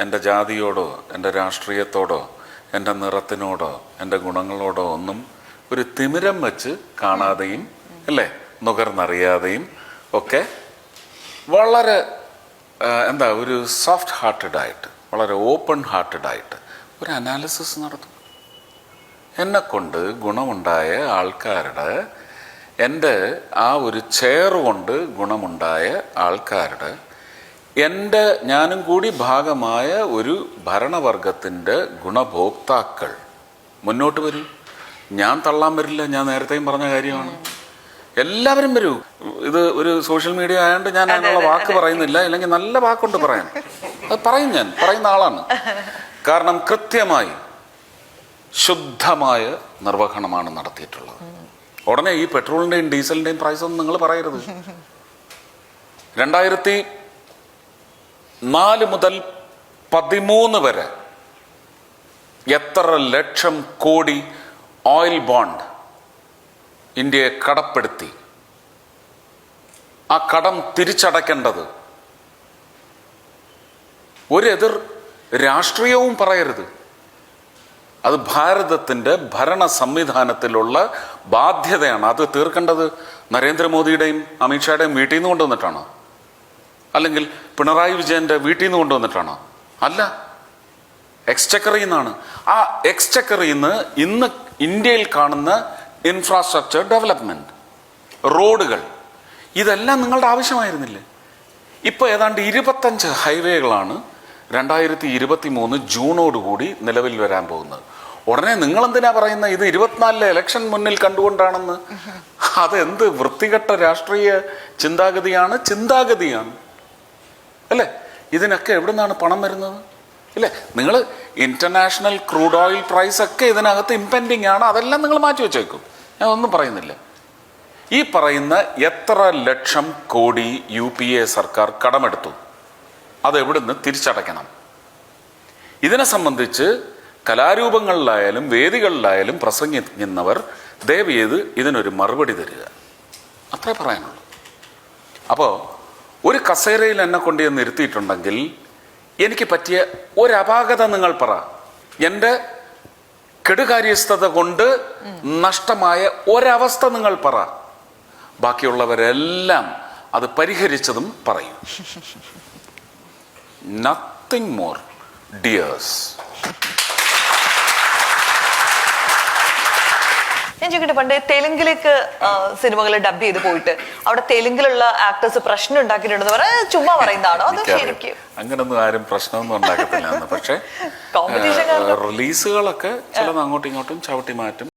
എൻ്റെ ജാതിയോടോ എൻ്റെ രാഷ്ട്രീയത്തോടോ എൻ്റെ നിറത്തിനോടോ എൻ്റെ ഗുണങ്ങളോടോ ഒന്നും ഒരു തിമിരം വെച്ച് കാണാതെയും അല്ലേ നുകർന്നറിയാതെയും ഒക്കെ വളരെ എന്താ ഒരു സോഫ്റ്റ് ഹാർട്ടഡായിട്ട് വളരെ ഓപ്പൺ ഹാർട്ടഡായിട്ട് ഒരു അനാലിസിസ് നടത്തും. എന്നെക്കൊണ്ട് ഗുണമുണ്ടായ ആൾക്കാരുടെ എൻ്റെ ആ ഒരു ചെയർ കൊണ്ട് ഗുണമുണ്ടായ ആൾക്കാരുടെ ഞാനും കൂടി ഭാഗമായ ഒരു ഭരണവർഗത്തിൻ്റെ ഗുണഭോക്താക്കൾ മുന്നോട്ട് വരൂ. ഞാൻ തള്ളാൻ വരില്ല. ഞാൻ നേരത്തെയും പറഞ്ഞ കാര്യമാണ്. എല്ലാവരും വരൂ. ഇത് ഒരു സോഷ്യൽ മീഡിയ ആയതുകൊണ്ട് ഞാൻ അതിനുള്ള വാക്ക് പറയുന്നില്ല. ഇല്ലെങ്കിൽ നല്ല വാക്കുണ്ട് പറയാൻ. അത് പറയും. ഞാൻ പറയുന്ന ആളാണ്. കാരണം കൃത്യമായി ശുദ്ധമായ നിർവഹണമാണ് നടത്തിയിട്ടുള്ളത്. ഉടനെ ഈ പെട്രോളിൻ്റെയും ഡീസലിൻ്റെയും പ്രൈസ് ഒന്നും നിങ്ങൾ പറയരുത്. 2004 മുതൽ 2013 വരെ എത്ര ലക്ഷം കോടി ഓയിൽ ബോണ്ട് ഇന്ത്യയെ കടപ്പെടുത്തി. ആ കടം തിരിച്ചടയ്ക്കേണ്ടത് ഒരെതിർ രാഷ്ട്രീയവും പറയരുത്. അത് ഭാരതത്തിൻ്റെ ഭരണ സംവിധാനത്തിലുള്ള ബാധ്യതയാണ്. അത് തീർക്കേണ്ടത് നരേന്ദ്രമോദിയുടെയും അമിത്ഷായുടെയും വീട്ടിൽ നിന്ന് കൊണ്ടുവന്നിട്ടാണോ? അല്ലെങ്കിൽ പിണറായി വിജയന്റെ വീട്ടിൽ നിന്ന് കൊണ്ടുവന്നിട്ടാണോ? അല്ല, എക്സ്ചക്കറിൽ നിന്നാണ്. ആ എക്സ്ചക്കറിൽ നിന്ന് ഇന്ന് ഇന്ത്യയിൽ കാണുന്ന ഇൻഫ്രാസ്ട്രക്ചർ ഡെവലപ്മെന്റ്, റോഡുകൾ, ഇതെല്ലാം നിങ്ങളുടെ ആവശ്യമായിരുന്നില്ലേ? ഇപ്പോൾ ഏതാണ്ട് 25 ഹൈവേകളാണ് 2023 ജൂണോടുകൂടി നിലവിൽ വരാൻ പോകുന്നത്. ഉടനെ നിങ്ങൾ എന്തിനാ പറയുന്നത് ഇത് 24 ഇലക്ഷൻ മുന്നിൽ കണ്ടുകൊണ്ടാണെന്ന്? അതെന്ത് വൃത്തികെട്ട രാഷ്ട്രീയ ചിന്താഗതിയാണ് അല്ലേ? ഇതിനൊക്കെ എവിടെ നിന്നാണ് പണം വരുന്നത്? ഇല്ലേ? നിങ്ങൾ ഇന്റർനാഷണൽ ക്രൂഡ് ഓയിൽ പ്രൈസ് ഒക്കെ ഇതിനകത്ത് ഇംപെൻഡിങ് ആണ്. അതെല്ലാം നിങ്ങൾ മാറ്റി വെച്ചേക്കും. ഞാൻ ഒന്നും പറയുന്നില്ല. ഈ പറയുന്ന എത്ര ലക്ഷം കോടി UPA സർക്കാർ കടമെടുത്തു, അതെവിടുന്ന് തിരിച്ചടയ്ക്കണം? ഇതിനെ സംബന്ധിച്ച് കലാരൂപങ്ങളിലായാലും വേദികളിലായാലും പ്രസംഗിക്കുന്നവർ ദയവ് ചെയ്ത് ഇതിനൊരു മറുപടി തരിക. അത്രേ പറയാനുള്ളൂ. അപ്പോൾ ഒരു കസേരയിൽ എന്നെ കൊണ്ട് ചെന്ന് ഇരുത്തിയിട്ടുണ്ടെങ്കിൽ എനിക്ക് പറ്റിയ ഒരപാകത നിങ്ങൾ പറ. എൻ്റെ കെടുകാര്യസ്ഥത കൊണ്ട് നഷ്ടമായ ഒരവസ്ഥ നിങ്ങൾ പറ. ബാക്കിയുള്ളവരെല്ലാം അത് പരിഹരിച്ചതും പറയും. Nothing more, dears. ഞാൻ ചോദിക്കട്ടെ, പണ്ട് തെലുങ്കിലേക്ക് സിനിമകൾ ഡബ് ചെയ്ത് പോയിട്ട് അവിടെ തെലുങ്കിലുള്ള ആക്ടേഴ്സ് പ്രശ്നം ഉണ്ടാക്കിയിട്ടുണ്ടെന്ന് പറയാൻ ചുമ്മാ പറയുന്നതാണോ? അത് ശരിക്കും അങ്ങനൊന്നും ആരും പ്രശ്നമൊന്നും ഉണ്ടാക്കത്തില്ല. പക്ഷേ റിലീസുകളൊക്കെ ചിലത് അങ്ങോട്ടും ഇങ്ങോട്ടും ചവിട്ടി മാറ്റും.